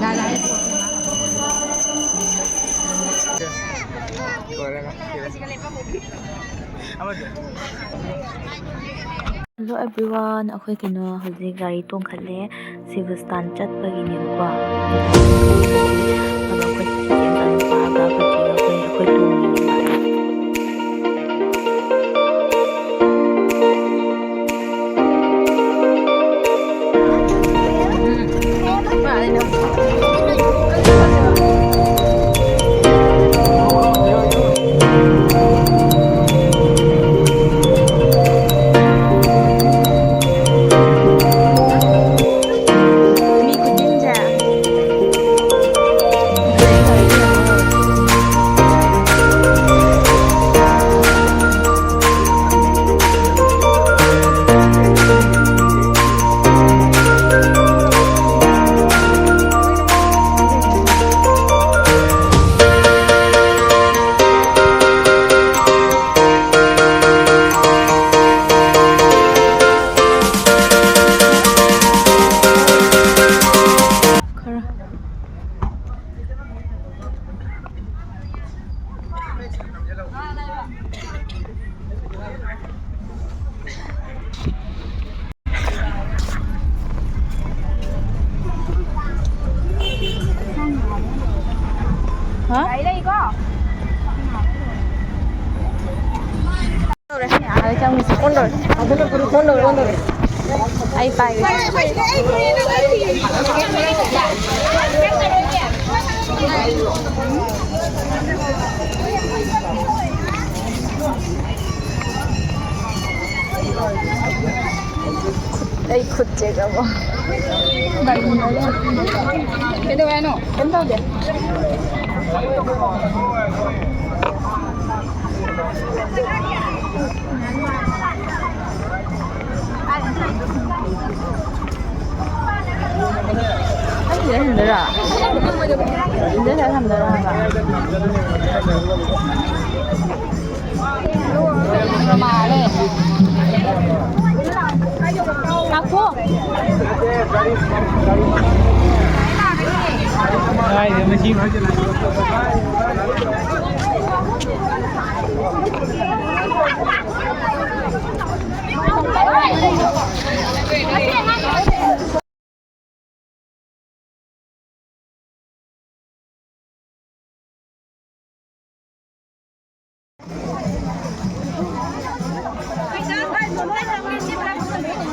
Hello everyone, ꯑꯩꯈꯣꯏ ꯀꯩꯅꯣ ꯍꯧꯖꯤꯛ ꯒꯥꯔꯤ ꯇꯣꯡꯈꯠꯂꯦ ꯁꯤꯕꯁꯇꯥꯟ ꯆꯠꯄꯒꯤꯅꯦꯕꯀꯣ꯫ ꯑꯗꯣ ꯑꯩꯈꯣꯏ ꯆꯦꯆꯦ ꯃꯆꯥꯅꯨꯄꯥꯒ ꯑꯩꯈꯣꯏ ꯆꯦꯒ ꯑꯩꯈꯣꯏ ꯇꯣꯡꯉꯤꯅꯦꯕ꯫ Ay pague. Ay khutche ka mo. Ito ano? Ito din. 이제 힘들어. 이제 잘 힘들어. 마래. 갖고. Ai, giờ mới chim hết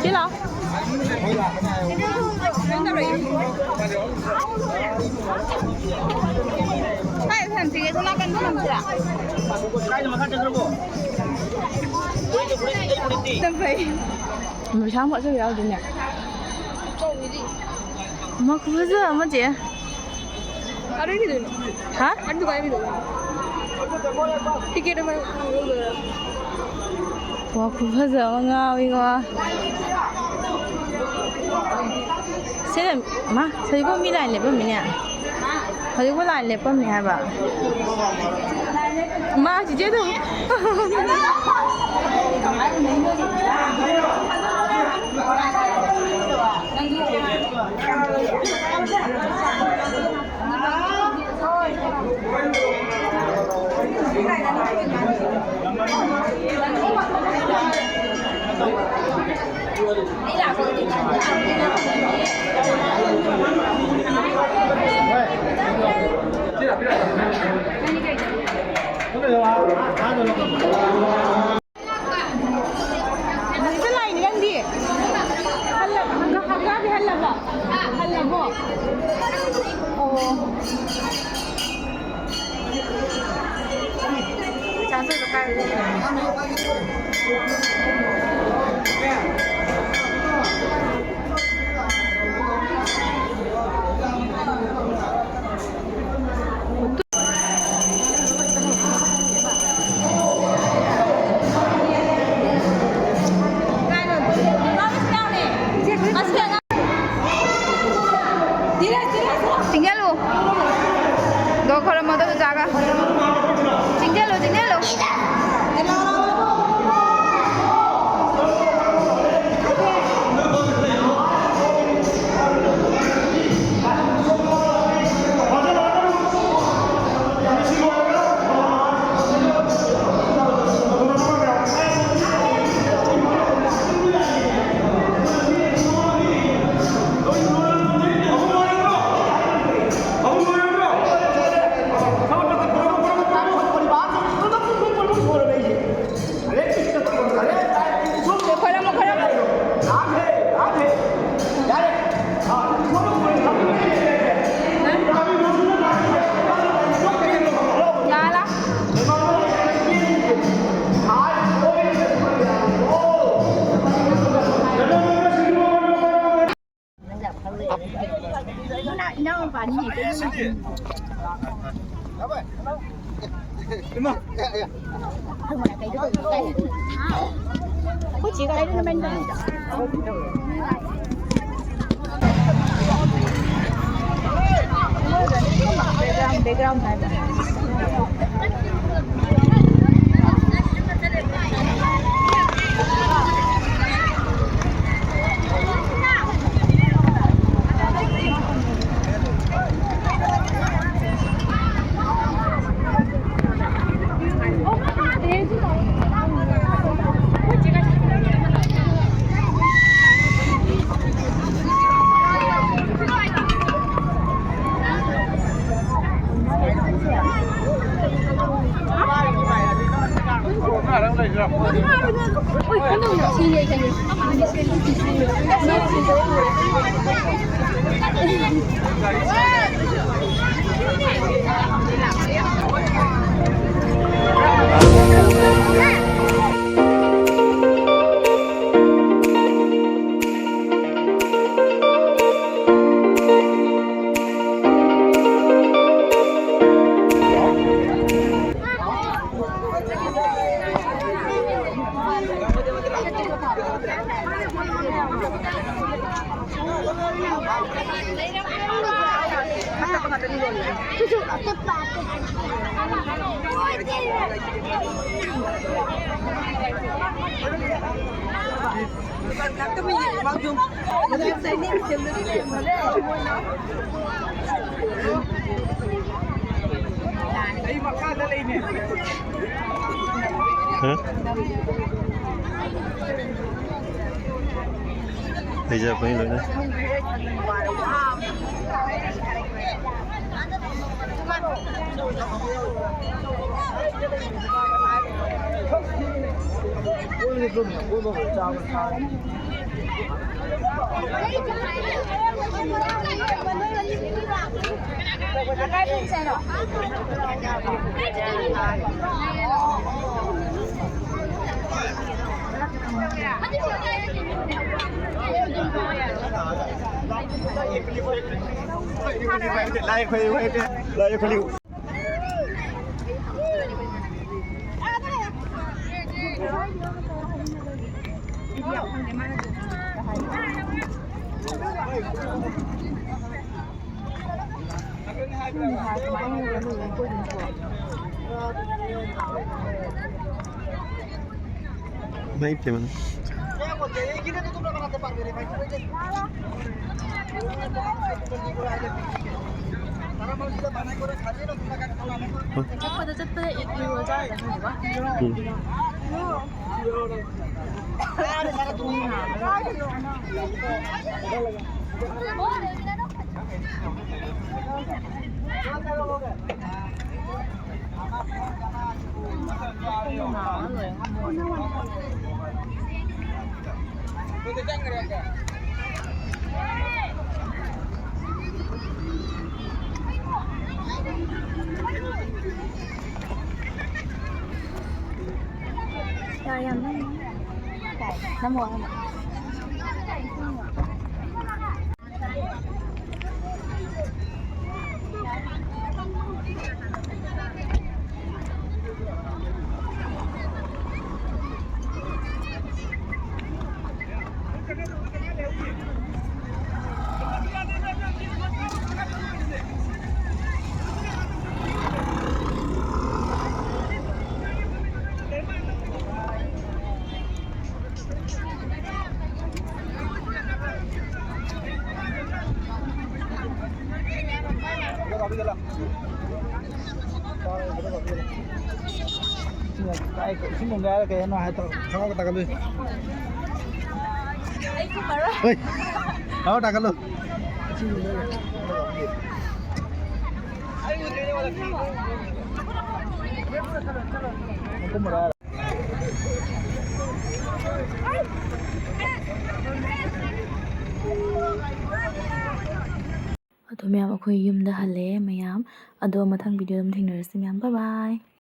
Chứ nào? Hai thằng chị cũng makan belum tidak? Sampai. Buổi mọi sao vậy nhỉ? Mà không bao giờ mà chị? Ở đây thì được. Hả? Anh được ai đi được? Ticket mà. Wow, không bao giờ mà ngao 이거. 쟤는 마 저희고 미라인 랩범이냐? 저희고 라인 랩범이 해봐. 마 진짜도. Nó vẫn gì cái không phải cái đó có chỉ cái đó bên đây background này hả? Bây giờ quay lại đây. Mấy chị mình Năm mùa Cái cũng không ra cái nó hay tao sao ta cái luôn. Ơi. Đó ta cái luôn. Không có ra. ตัวแมวเอาคุยยืมเดหันเล่มาย้ำเอาตัวมาทางวิดีโอมาทิ้งหน่อยสิแมวบ๊ายบาย